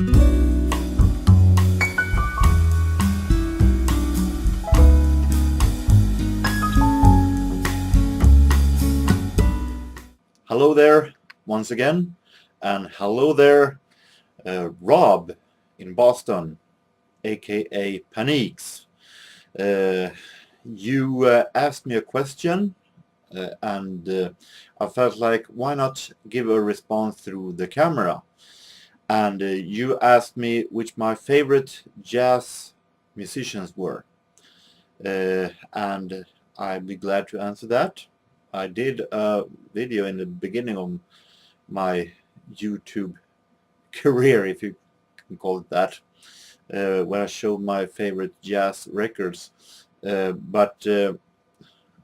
Hello there once again, and hello there, Rob in Boston, aka Paneeks. You asked me a question, and I felt like, why not give a response through the camera? And you asked me which my favorite jazz musicians were, and I'd be glad to answer that. I did a video in the beginning of my YouTube career, if you can call it that, when I showed my favorite jazz records. But I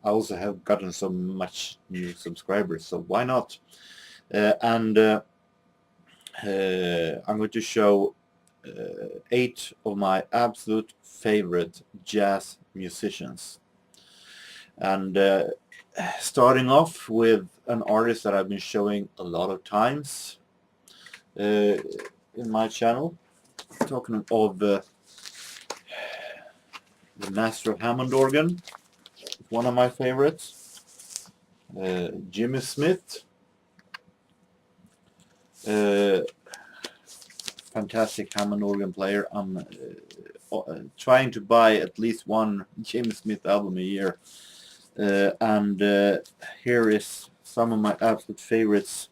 also have gotten so much new subscribers, so why not? And I'm going to show 8 of my absolute favorite jazz musicians. And starting off with an artist that I've been showing a lot of times in my channel, talking of the master of Hammond organ, one of my favorites, Jimmy Smith. Fantastic Hammond organ player. I'm trying to buy at least one Jimmy Smith album a year. And here is some of my absolute favorites.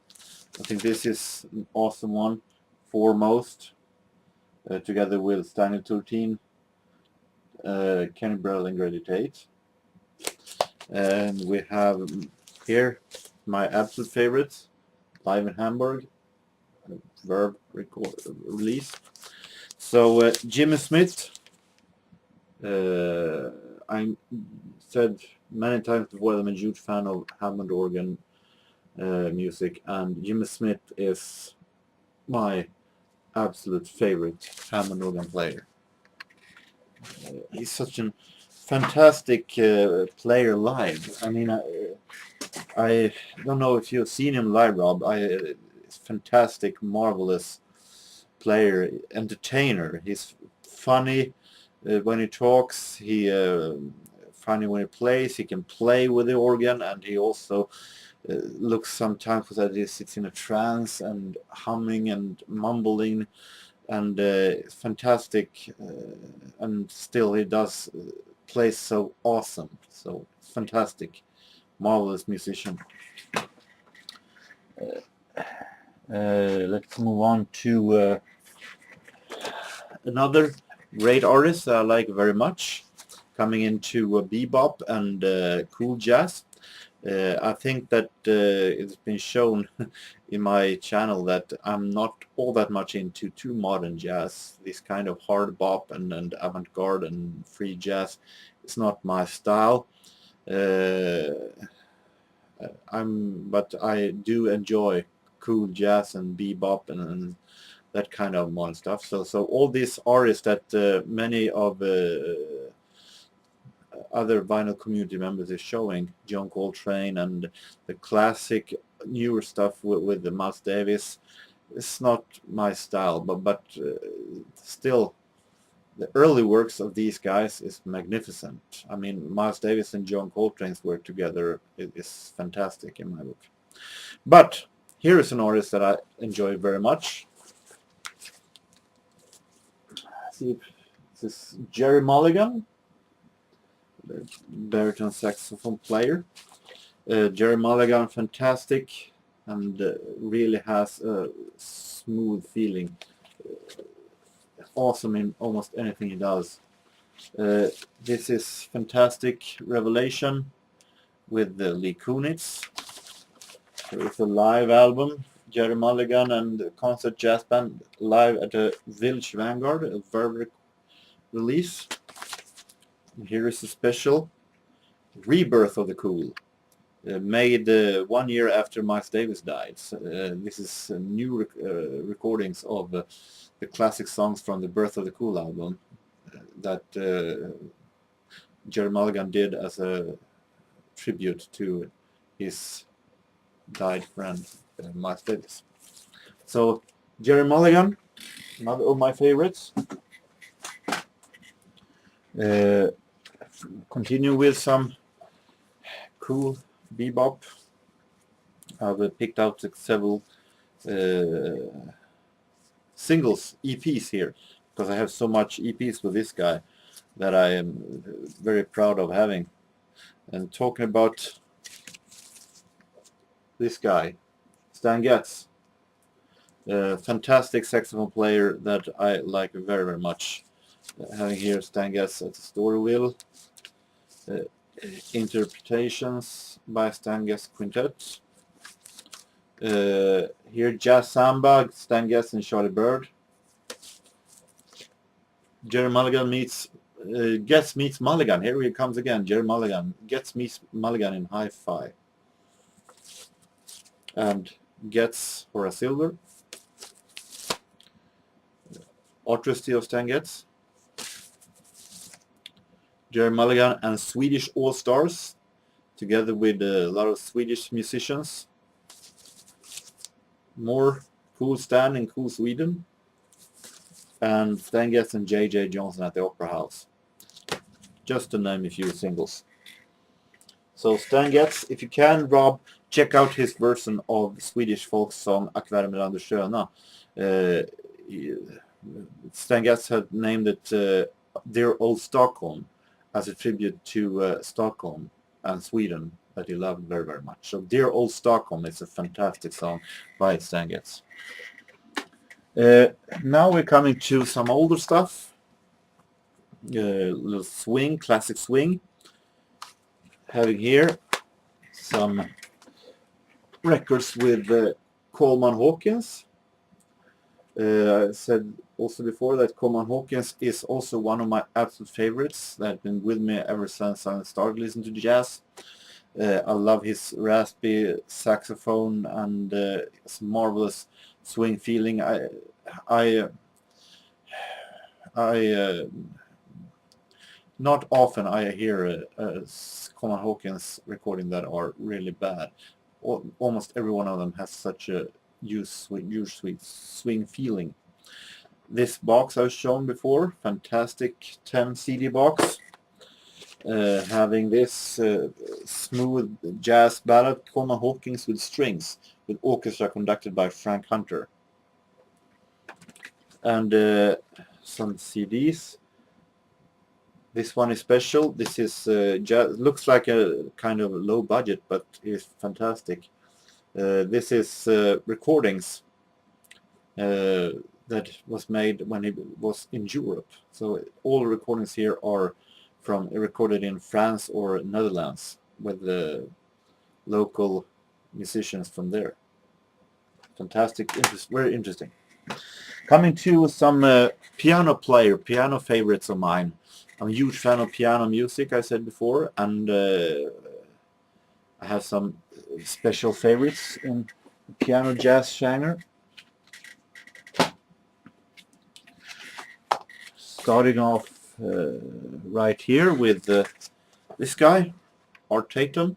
I think this is an awesome one, Foremost, together with Stanley Turtine, Kenny Burrell and Grady Tate. And we have here my absolute favorites, Live in Hamburg, Verve release. So Jimmy Smith, I said many times before that I'm a huge fan of Hammond organ music, and Jimmy Smith is my absolute favorite Hammond organ player. He's such a fantastic player live. I mean, I don't know if you've seen him live, Rob. He's fantastic, marvelous player, entertainer. He's funny when he talks. He funny when he plays. He can play with the organ, and he also looks sometimes that he sits in a trance and humming and mumbling, and fantastic. And still, he does play so awesome. So fantastic, marvelous musician. Let's move on to another great artist that I like very much, coming into bebop and cool jazz. I think that it's been shown in my channel that I'm not all that much into too modern jazz. This kind of hard bop and avant-garde and free jazz is not my style. But I do enjoy cool jazz and bebop and that kind of modern stuff. So all these artists that many of other vinyl community members is showing, John Coltrane and the classic newer stuff with the Miles Davis, it's not my style, but still the early works of these guys is magnificent. I mean, Miles Davis and John Coltrane's work together is fantastic in my book. But here is an artist that I enjoy very much. Let's see if this is Jerry Mulligan, the baritone saxophone player. Jerry Mulligan, fantastic, and really has a smooth feeling. Awesome in almost anything he does. This is fantastic Revelation with Lee Kunitz. It's a live album, Jerry Mulligan and the concert jazz band live at the Village Vanguard, a Verve release. And here is a special Rebirth of the Cool, made 1 year after Miles Davis died. This is new recordings of the classic songs from the Birth of the Cool album that Jerry Mulligan did as a tribute to his died friend Miles Davis. So Jerry Mulligan, another of my favorites. Continue with some cool bebop. I've picked out several singles EPs here because I have so much EPs with this guy that I am very proud of having. And talking about this guy, Stan Getz, a fantastic saxophone player that I like very, very much. Having here Stan Getz at the story wheel, interpretations by Stan Getz Quintet. Here Jazz Samba, Stan Getz and Charlie Bird. Jerry Mulligan meets Getz meets Mulligan. Here he comes again. Jerry Mulligan. Getz meets Mulligan in Hi-Fi. And Getz for a silver. Artistry of Stan Getz. Jerry Mulligan and Swedish All-Stars, together with a lot of Swedish musicians. More cool Stan in cool Sweden. And Stan Getz and J.J. Johnson at the Opera House. Just to name a few singles. So Stan Getz, if you can, Rob, check out his version of Swedish folk song Ack värme land och sköna. Stan Getz had named it Dear Old Stockholm as a tribute to Stockholm and Sweden that he loved very, very much. So Dear Old Stockholm is a fantastic song by Stan Getz. Now we're coming to some older stuff. Little swing, classic swing. Having here some records with Coleman Hawkins. I said also before that Coleman Hawkins is also one of my absolute favorites that have been with me ever since I started listening to jazz. I love his raspy saxophone and his marvelous swing feeling. Not often I hear a Coleman Hawkins recording that are really bad. Almost every one of them has such a huge sweet swing feeling. This box I've shown before, fantastic 10 CD box, having this smooth jazz ballad Coleman Hawkins with strings, with orchestra conducted by Frank Hunter, and some CDs. This one is special. This is jazz, looks like a kind of low budget, but is fantastic. This is recordings that was made when he was in Europe. So all recordings here are from recorded in France or Netherlands with the local musicians from there. Fantastic, very interesting. Coming to some piano favorites of mine. I'm a huge fan of piano music, I said before, and I have some special favorites in the piano jazz genre. Starting off right here with this guy, Art Tatum,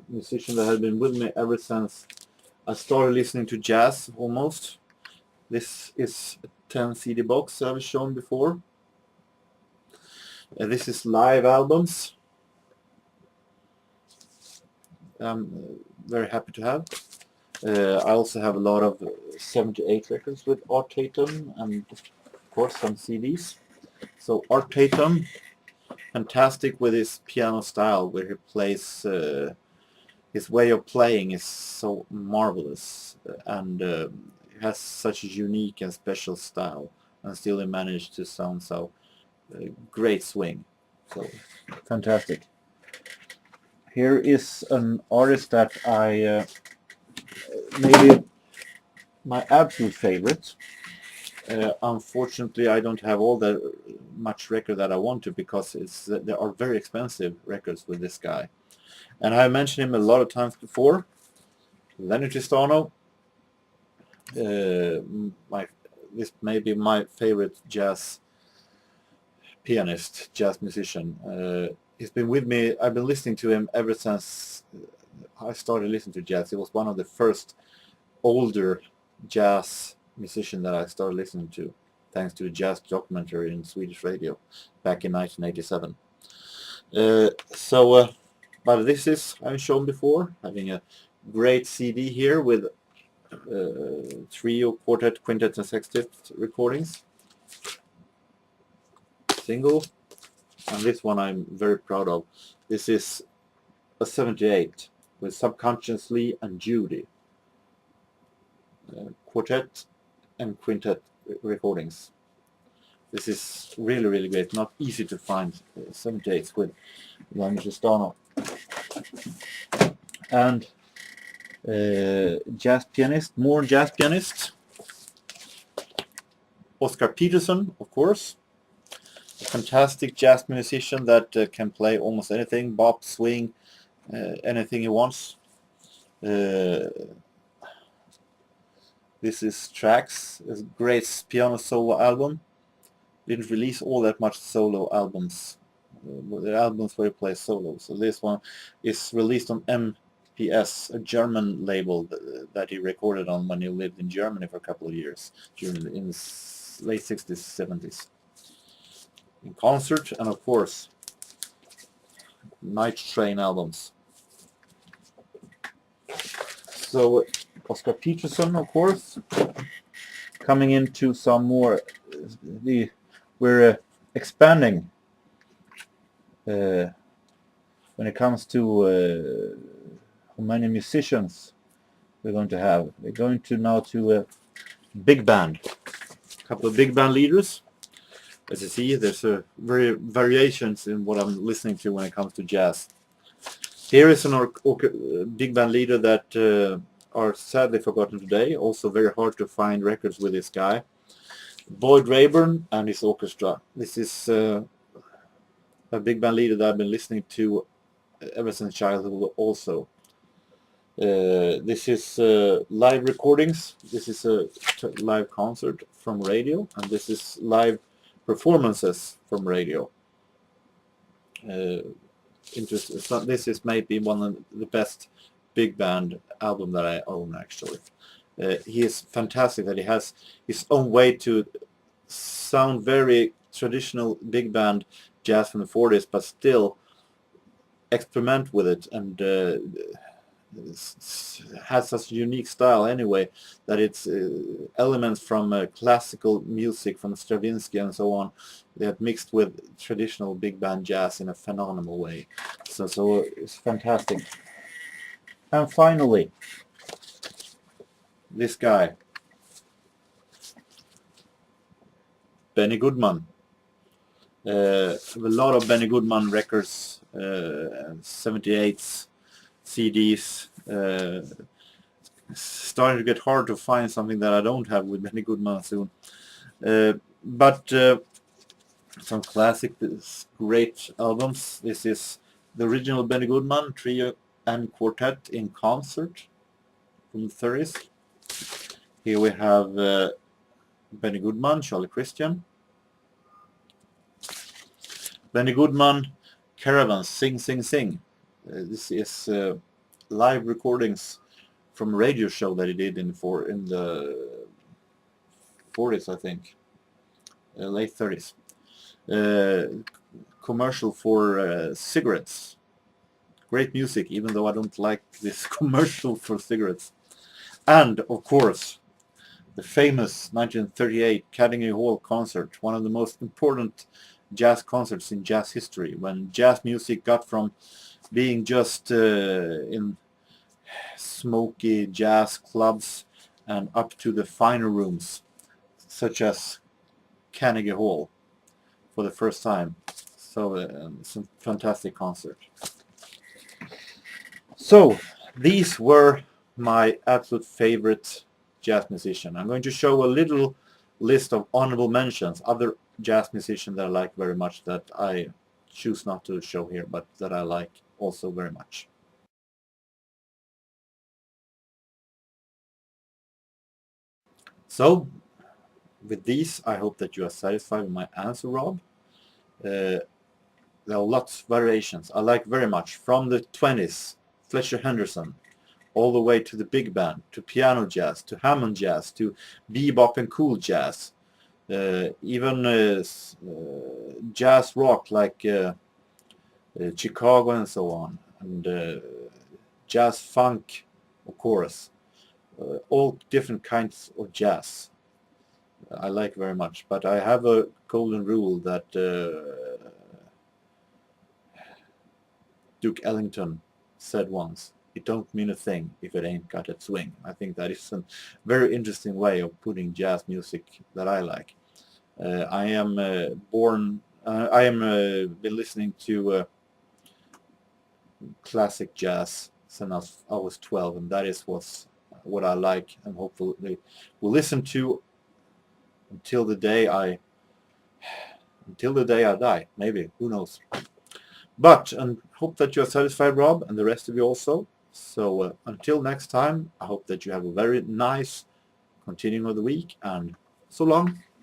musician that has been with me ever since I started listening to jazz almost. This is a 10 CD box I've shown before. This is live albums. I'm very happy to have. I also have a lot of 78 records with Art Tatum and of course some CDs. So Art Tatum, fantastic with his piano style where he plays, his way of playing is so marvelous and has such a unique and special style, and still he managed to sound so great swing. So fantastic. Here is an artist that I maybe my absolute favorite. Unfortunately, I don't have all the much record that I want to because there are very expensive records with this guy, and I mentioned him a lot of times before. Lenny Tristano. This may be my favorite jazz pianist, jazz musician. He's been with me. I've been listening to him ever since I started listening to jazz. He was one of the first older jazz musician that I started listening to thanks to a jazz documentary in Swedish radio back in 1987. But this is, I've shown before, having a great CD here with trio, quartet, quintet and sextet recordings. Single. And this one I'm very proud of. This is a 78 with Subconsciously and Judy. Quartet and quintet recordings. This is really, really great. Not easy to find 78s with Stano. And jazz pianist, more jazz pianist. Oscar Peterson, of course. A fantastic jazz musician that can play almost anything, bop, swing, anything he wants. This is Tracks, a great piano solo album. Didn't release all that much solo albums. The albums where he plays solo. So this one is released on MPS, a German label that he recorded on when he lived in Germany for a couple of years in the late 60s, 70s. In concert, and of course, Night Train albums. So Oscar Peterson, of course, coming into some more. We're expanding when it comes to how many musicians we're going to have. We're going to now to a big band, a couple of big band leaders. As you see, there's variations in what I'm listening to when it comes to jazz. Here is an big band leader that are sadly forgotten today. Also very hard to find records with this guy. Boyd Rayburn and his orchestra. This is a big band leader that I've been listening to ever since childhood also. This is live recordings. This is a live concert from radio, and this is live performances from radio. This is maybe one of the best big band album that I own, actually. He is fantastic that he has his own way to sound very traditional big band jazz from the 40s, but still experiment with it, and has such a unique style anyway that it's elements from classical music from Stravinsky and so on. They have mixed with traditional big band jazz in a phenomenal way. So it's fantastic. And finally, this guy, Benny Goodman. A lot of Benny Goodman records, 78s, CDs. Starting to get hard to find something that I don't have with Benny Goodman soon. But some classic, great albums. This is the original Benny Goodman trio and quartet in concert from the 30s. Here we have Benny Goodman, Charlie Christian. Benny Goodman, Caravans, Sing, Sing, Sing. This is live recordings from a radio show that he did in the 40s, I think, late 30s. Commercial for cigarettes. Great music, even though I don't like this commercial for cigarettes. And, of course, the famous 1938 Carnegie Hall concert, one of the most important jazz concerts in jazz history, when jazz music got from being just in smoky jazz clubs and up to the finer rooms, such as Carnegie Hall, for the first time. So it's a fantastic concert. So these were my absolute favorite jazz musician. I'm going to show a little list of honorable mentions, other jazz musicians that I like very much that I choose not to show here, but that I like also very much. So with these, I hope that you are satisfied with my answer, Rob. There are lots of variations I like very much. From the 20s, Fletcher Henderson, all the way to the big band, to piano jazz, to Hammond jazz, to bebop and cool jazz, even jazz rock like Chicago and so on, and jazz funk, of course, all different kinds of jazz I like very much. But I have a golden rule that Duke Ellington said once: it don't mean a thing if it ain't got a swing. I think that is a very interesting way of putting jazz music that I like. I am been listening to classic jazz since I was 12, and that is what I like, and hopefully will listen to until the day I die. Maybe, who knows? But and hope that you are satisfied, Rob, and the rest of you also. So until next time, I hope that you have a very nice continuing of the week, and so long.